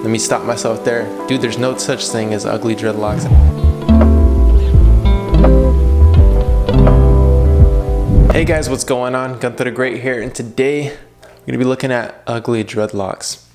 Let me stop myself there. Dude, there's no such thing as ugly dreadlocks. Hey guys, what's going on? Gunther the Great here, and today we're gonna be looking at ugly dreadlocks.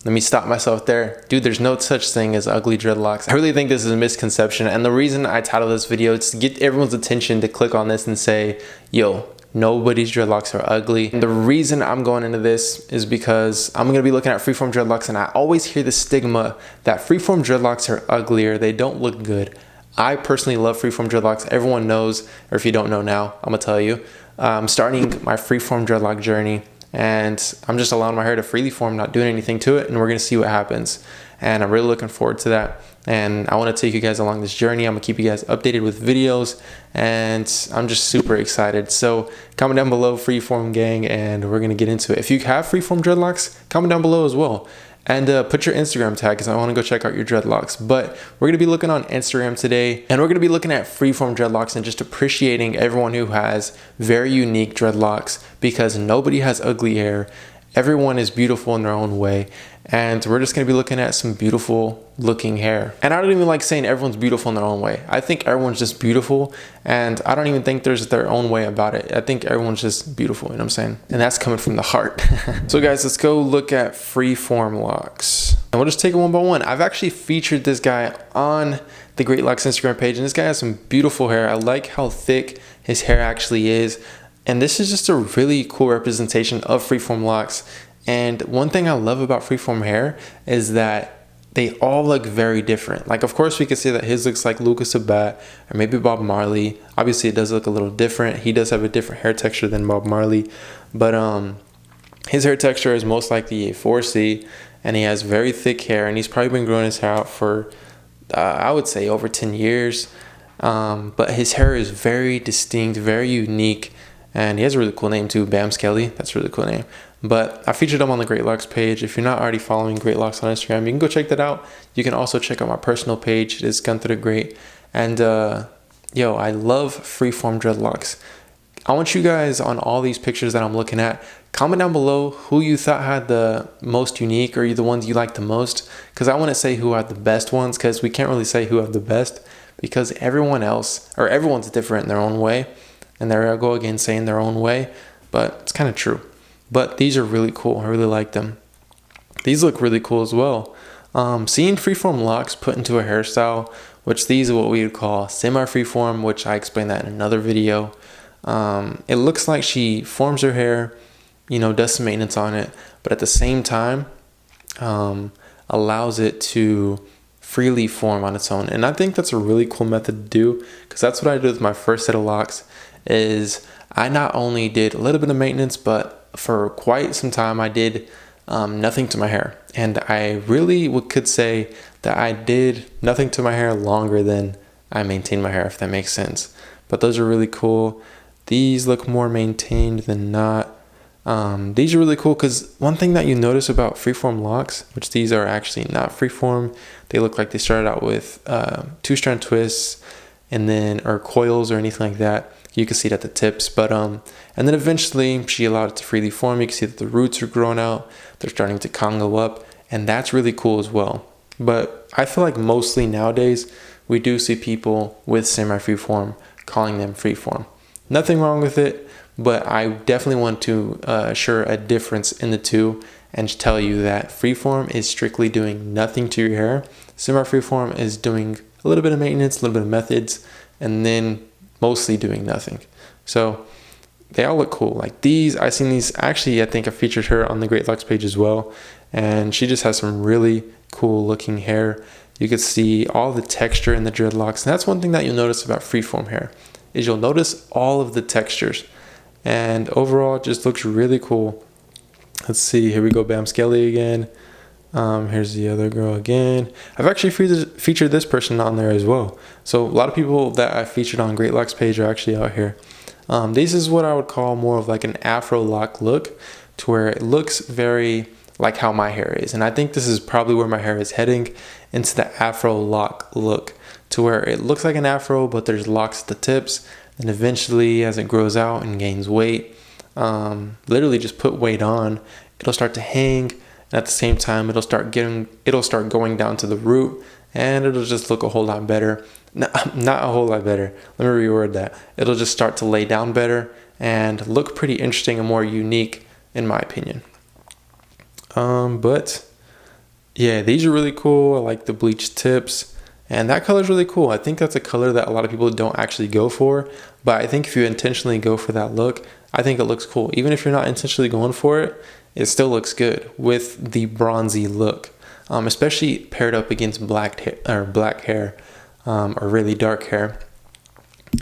Let me stop myself there. Dude, there's no such thing as ugly dreadlocks. I really think this is a misconception, and the reason I titled this video is to get everyone's attention to click on this and say, yo, nobody's dreadlocks are ugly. And the reason I'm going into this is because I'm gonna be looking at freeform dreadlocks, and I always hear the stigma that freeform dreadlocks are uglier, they don't look good. I personally love freeform dreadlocks. Everyone knows, or if you don't know now, I'm gonna tell you. I'm starting my freeform dreadlock journey, and I'm just allowing my hair to freely form, not doing anything to it, and we're gonna see what happens. And I'm really looking forward to that. And I wanna take you guys along this journey. I'm gonna keep you guys updated with videos, and I'm just super excited. So comment down below, freeform gang, and we're gonna get into it. If you have freeform dreadlocks, comment down below as well. And put your Instagram tag, because I want to go check out your dreadlocks. But we're going to be looking on Instagram today, and we're going to be looking at freeform dreadlocks and just appreciating everyone who has very unique dreadlocks, because nobody has ugly hair. Everyone is beautiful in their own way, and we're just going to be looking at some beautiful looking hair. And I don't even like saying everyone's beautiful in their own way. I think everyone's just beautiful, and I don't even think there's their own way about it. I think everyone's just beautiful, you know what I'm saying? And that's coming from the heart. So guys, let's go look at freeform locks. And we'll just take it one by one. I've actually featured this guy on the DREADLOCKS Instagram page, and this guy has some beautiful hair. I like how thick his hair actually is. And this is just a really cool representation of freeform locks. And one thing I love about freeform hair is that they all look very different. Like, of course, we could say that his looks like Lucas Sabat or maybe Bob Marley. Obviously, it does look a little different. He does have a different hair texture than Bob Marley. But his hair texture is most likely a 4C, and he has very thick hair. And he's probably been growing his hair out for, I would say, over 10 years. But his hair is very distinct, very unique. And he has a really cool name too, Bam Skelly. That's a really cool name. But I featured him on the DREADLOCKS page. If you're not already following DREADLOCKS on Instagram, you can go check that out. You can also check out my personal page. It is Gunther the Great. And yo, I love freeform dreadlocks. I want you guys, on all these pictures that I'm looking at, comment down below who you thought had the most unique, or the ones you liked the most. Because I want to say who had the best ones, because we can't really say who had the best, because everyone's different in their own way. And there I go again, saying their own way, but it's kind of true. But these are really cool. I really like them. These look really cool as well. Seeing freeform locks put into a hairstyle, which these are what we would call semi-freeform, which I explained that in another video. It looks like she forms her hair, you know, does some maintenance on it, but at the same time, allows it to freely form on its own. And I think that's a really cool method to do, because that's what I did with my first set of locks. Is I not only did a little bit of maintenance, but for quite some time I did nothing to my hair. And I really could say that I did nothing to my hair longer than I maintained my hair, if that makes sense. But those are really cool. These look more maintained than not. These are really cool, because one thing that you notice about freeform locks, which these are actually not freeform, they look like they started out with 2-strand twists, and then, or coils or anything like that. You can see it at the tips, but and then eventually she allowed it to freely form. You can see that the roots are growing out, they're starting to Congo up, and that's really cool as well. But I feel like mostly nowadays we do see people with semi-freeform calling them freeform. Nothing wrong with it, but I definitely want to assure a difference in the two and tell you that freeform is strictly doing nothing to your hair. Semi-freeform is doing a little bit of maintenance, a little bit of methods, and then mostly doing nothing. So they all look cool. Like these, I seen these, actually I think I featured her on the DREADLOCKS page as well, and she just has some really cool looking hair. You can see all the texture in the dreadlocks, and that's one thing that you'll notice about freeform hair, is you'll notice all of the textures, and overall it just looks really cool. Let's see, here we go, Bam Skelly again. Here's the other girl again. I've actually featured this person on there as well. So a lot of people that I featured on DREADLOCKS page are actually out here. This is what I would call more of like an afro lock look, to where it looks very like how my hair is. And I think this is probably where my hair is heading, into the afro lock look, to where it looks like an afro, but there's locks at the tips. And eventually, as it grows out and gains weight, literally just put weight on, it'll start to hang, and and at the same time it'll start going down to the root, and it'll just look a whole lot better. Not a whole lot better, let me reword that. It'll just start to lay down better and look pretty interesting and more unique in my opinion. But yeah, these are really cool. I like the bleached tips, and that color is really cool. I think that's a color that a lot of people don't actually go for, but I think if you intentionally go for that look, I think it looks cool. Even if you're not intentionally going for it, it still looks good with the bronzy look, especially paired up against black hair or really dark hair.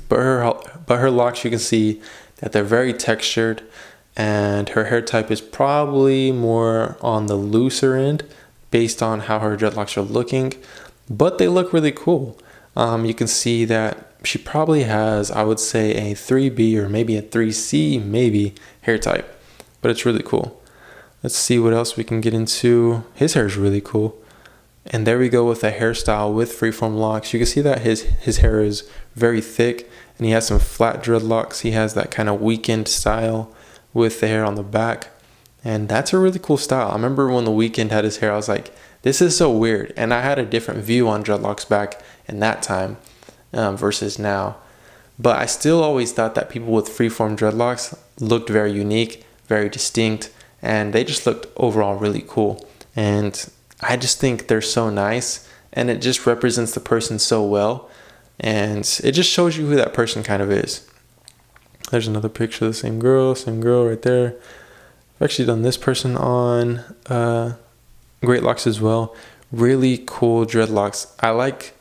But her locks, you can see that they're very textured, and her hair type is probably more on the looser end based on how her dreadlocks are looking, but they look really cool. You can see that she probably has, I would say, a 3B or maybe a 3C maybe hair type, but it's really cool. Let's see what else we can get into. His hair is really cool. And there we go with a hairstyle with freeform locks. You can see that his hair is very thick, and he has some flat dreadlocks. He has that kind of weekend style with the hair on the back, and that's a really cool style. I remember when the Weeknd had his hair, I was like, this is so weird, and I had a different view on dreadlocks back in that time versus now. But I still always thought that people with freeform dreadlocks looked very unique, very distinct, and they just looked overall really cool. And I just think they're so nice, and it just represents the person so well, and it just shows you who that person kind of is. There's another picture of the same girl right there. I've actually done this person on great locks as well. Really cool dreadlocks. I like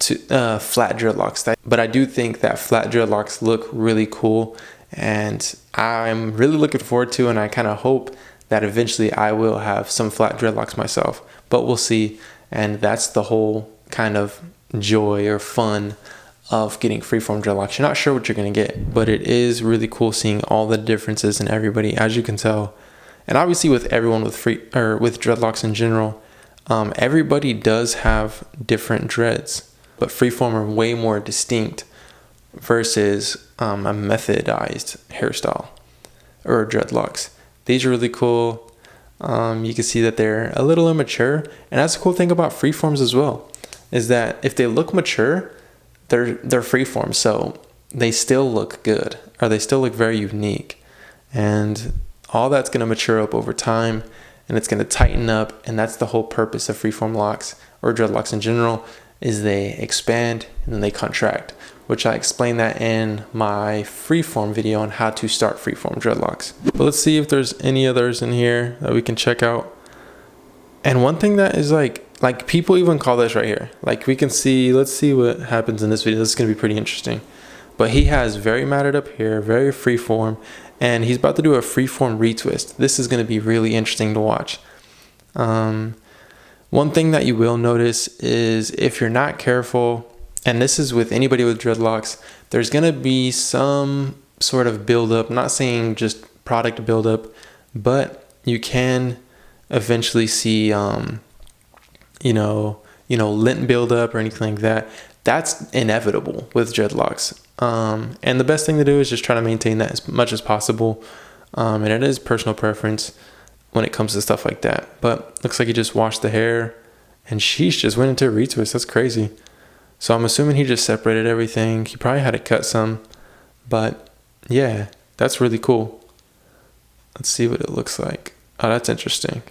flat dreadlocks, but I do think that flat dreadlocks look really cool, and I'm really looking forward to, and I kind of hope that eventually I will have some flat dreadlocks myself, but we'll see. And that's the whole kind of joy or fun of getting freeform dreadlocks. You're not sure what you're gonna get, but it is really cool seeing all the differences in everybody, as you can tell. And obviously with everyone with with dreadlocks in general, everybody does have different dreads, but freeform are way more distinct versus a methodized hairstyle or dreadlocks. These are really cool. You can see that they're a little immature, and that's the cool thing about freeforms as well, is that if they look mature, they're freeform, so they still look good, or they still look very unique, and all that's going to mature up over time, and it's going to tighten up. And that's the whole purpose of freeform locks or dreadlocks in general, is they expand and then they contract, which I explained that in my freeform video on how to start freeform dreadlocks. But let's see if there's any others in here that we can check out. And one thing that is like people even call this right here, like we can see, let's see what happens in this video. This is going to be pretty interesting. But he has very matted up hair, very freeform, and he's about to do a freeform retwist. This is going to be really interesting to watch. One thing that you will notice is if you're not careful, and this is with anybody with dreadlocks, there's going to be some sort of buildup. I'm not saying just product buildup, but you can eventually see, lint buildup or anything like that. That's inevitable with dreadlocks. And the best thing to do is just try to maintain that as much as possible. And it is personal preference when it comes to stuff like that. But looks like he just washed the hair, and sheesh, just went into a retwist. That's crazy. So I'm assuming he just separated everything. He probably had to cut some, but yeah, that's really cool. Let's see what it looks like. Oh, that's interesting.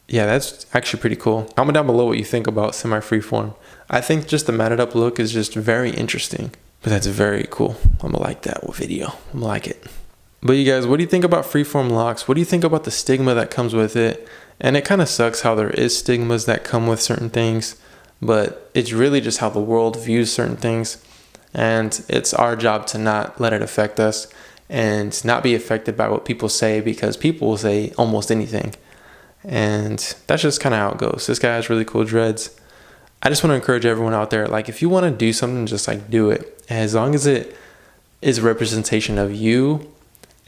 Yeah, that's actually pretty cool. Comment down below what you think about semi-freeform. I think just the matted up look is just very interesting, but that's very cool. I'm gonna like that video. I'm gonna like it. But you guys, what do you think about freeform locks? What do you think about the stigma that comes with it? And it kind of sucks how there is stigmas that come with certain things, but it's really just how the world views certain things. And it's our job to not let it affect us and not be affected by what people say, because people will say almost anything. And that's just kind of how it goes. This guy has really cool dreads. I just want to encourage everyone out there, like if you want to do something, just like do it. As long as it is a representation of you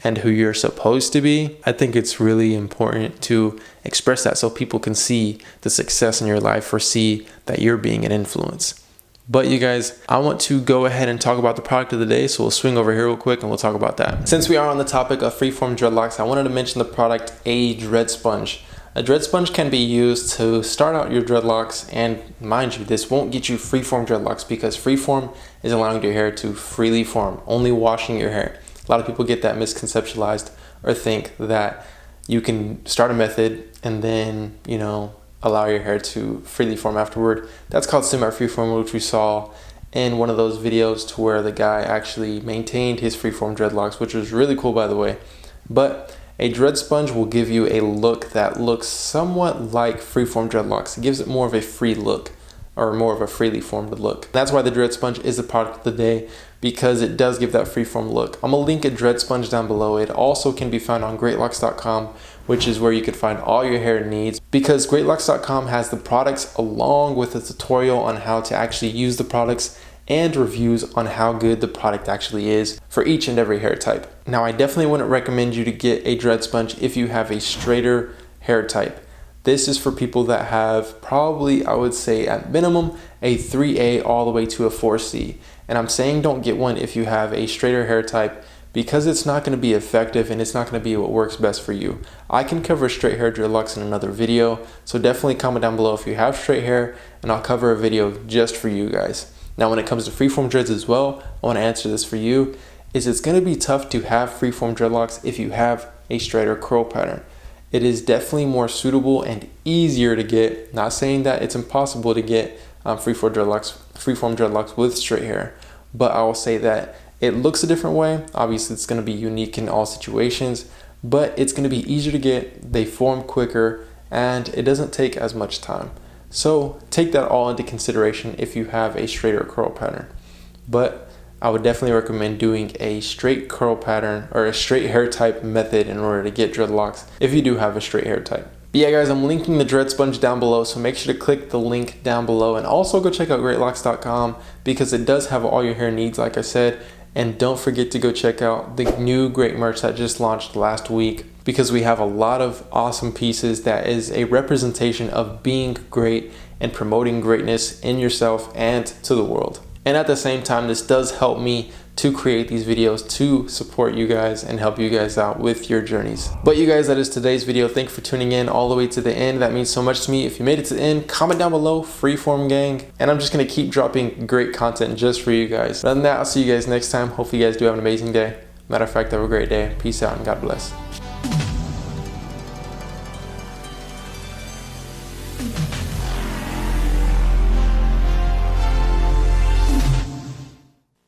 and who you're supposed to be, I think it's really important to express that so people can see the success in your life or see that you're being an influence. But you guys, I want to go ahead and talk about the product of the day, so we'll swing over here real quick and we'll talk about that. Since we are on the topic of freeform dreadlocks, I wanted to mention the product A Dread Sponge. A dread sponge can be used to start out your dreadlocks, and mind you, this won't get you freeform dreadlocks because freeform is allowing your hair to freely form, only washing your hair. A lot of people get that misconceptualized or think that you can start a method and then, you know, allow your hair to freely form afterward. That's called semi-freeform, which we saw in one of those videos to where the guy actually maintained his freeform dreadlocks, which was really cool, by the way. But a dread sponge will give you a look that looks somewhat like freeform dreadlocks. It gives it more of a free look, or more of a freely formed look. That's why the dread sponge is the product of the day, because it does give that freeform look. I'm gonna link a dread sponge down below. It also can be found on greatlocks.com, which is where you can find all your hair needs, because greatlocks.com has the products along with a tutorial on how to actually use the products and reviews on how good the product actually is for each and every hair type. Now, I definitely wouldn't recommend you to get a dread sponge if you have a straighter hair type. This is for people that have probably, I would say at minimum, a 3A all the way to a 4C. And I'm saying don't get one if you have a straighter hair type, because it's not going to be effective and it's not going to be what works best for you. I can cover straight hair dreadlocks in another video, so definitely comment down below if you have straight hair and I'll cover a video just for you guys. Now, when it comes to freeform dreads as well, I want to answer this for you, is it's going to be tough to have freeform dreadlocks if you have a straighter curl pattern. It is definitely more suitable and easier to get. Not saying that it's impossible to get freeform dreadlocks with straight hair, but I will say that it looks a different way. Obviously, it's going to be unique in all situations, but it's going to be easier to get. They form quicker and it doesn't take as much time. So take that all into consideration if you have a straighter curl pattern. But I would definitely recommend doing a straight curl pattern or a straight hair type method in order to get dreadlocks if you do have a straight hair type. But yeah, guys, I'm linking the dread sponge down below, so make sure to click the link down below, and also go check out greatlocks.com because it does have all your hair needs, like I said. And don't forget to go check out the new great merch that just launched last week, because we have a lot of awesome pieces that is a representation of being great and promoting greatness in yourself and to the world. And at the same time, this does help me to create these videos to support you guys and help you guys out with your journeys. But you guys, that is today's video. Thank you for tuning in all the way to the end. That means so much to me. If you made it to the end, comment down below, Freeform Gang. And I'm just gonna keep dropping great content just for you guys. Other than that, I'll see you guys next time. Hopefully you guys do have an amazing day. Matter of fact, have a great day. Peace out and God bless.